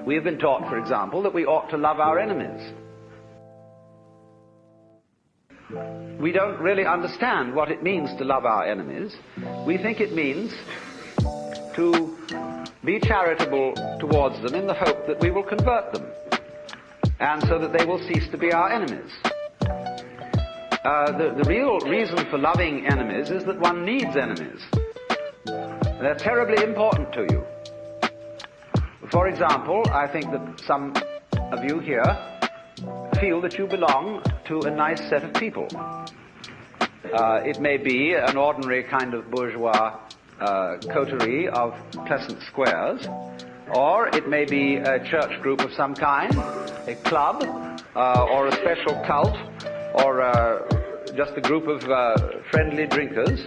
We have been taught, for example, that we ought to love our enemies. We don't really understand what it means to love our enemies. We think it means to be charitable towards them in the hope that we will convert them, and so that they will cease to be our enemies. The real reason for loving enemies is that one needs enemies. They're terribly important to you. For example, I think that some of you here feel that you belong to a nice set of people. It may be an ordinary kind of bourgeois coterie of pleasant squares, or it may be a church group of some kind, a club, or a special cult, or just a group of friendly drinkers.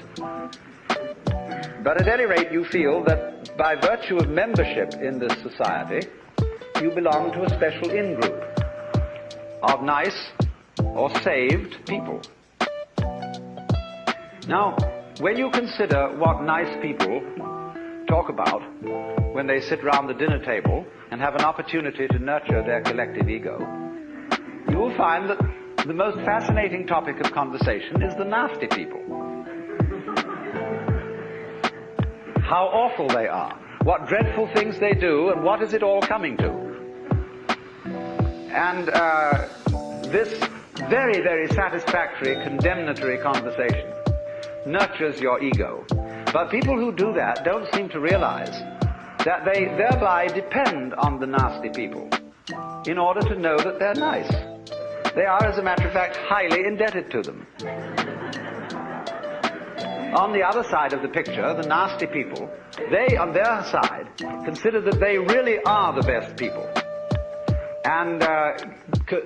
But at any rate, you feel that by virtue of membership in this society, you belong to a special in-group of nice or saved people. Now, when you consider what nice people talk about when they sit round the dinner table and have an opportunity to nurture their collective ego, you will find that the most fascinating topic of conversation is the nasty people. How awful they are, what dreadful things they do, and what is it all coming to. And this very, very satisfactory, condemnatory conversation nurtures your ego. But people who do that don't seem to realize that they thereby depend on the nasty people in order to know that they're nice. They are, as a matter of fact, highly indebted to them. On the other side of the picture, the nasty people, they, on their side, consider that they really are the best people, and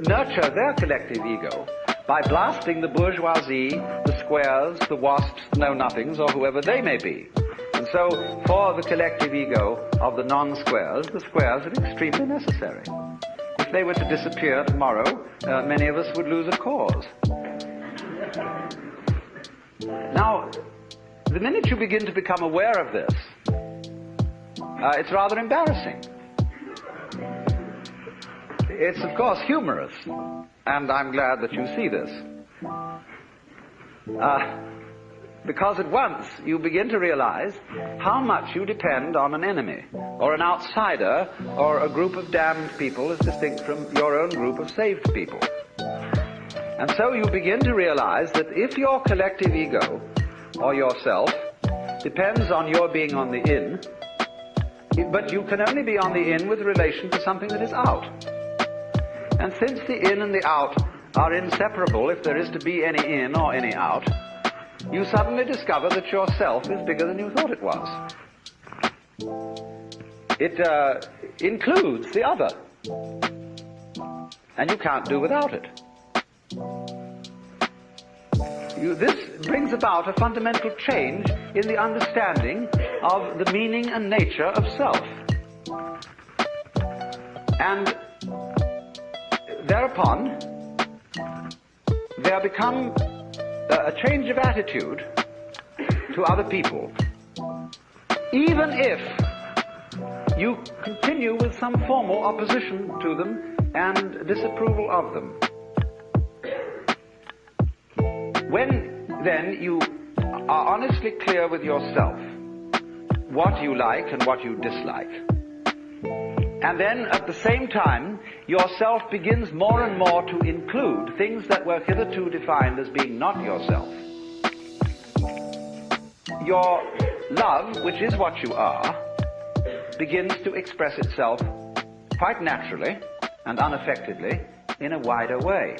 nurture their collective ego by blasting the bourgeoisie, the squares, the wasps, the know-nothings, or whoever they may be. And so, for the collective ego of the non-squares, the squares are extremely necessary. If they were to disappear tomorrow, many of us would lose a cause. Now, the minute you begin to become aware of this, it's rather embarrassing. It's, of course, humorous, and I'm glad that you see this. Because at once you begin to realize how much you depend on an enemy, or an outsider, or a group of damned people as distinct from your own group of saved people. And so you begin to realize that if your collective ego, or yourself, depends on your being on the in, but you can only be on the in with relation to something that is out. And since the in and the out are inseparable if there is to be any in or any out, you suddenly discover that yourself is bigger than you thought it was. It includes the other, and you can't do without it. This brings about a fundamental change in the understanding of the meaning and nature of self. And thereupon, there become a change of attitude to other people, even if you continue with some formal opposition to them and disapproval of them. When then you are honestly clear with yourself what you like and what you dislike, and then at the same time yourself begins more and more to include things that were hitherto defined as being not yourself, your love, which is what you are, begins to express itself quite naturally and unaffectedly in a wider way.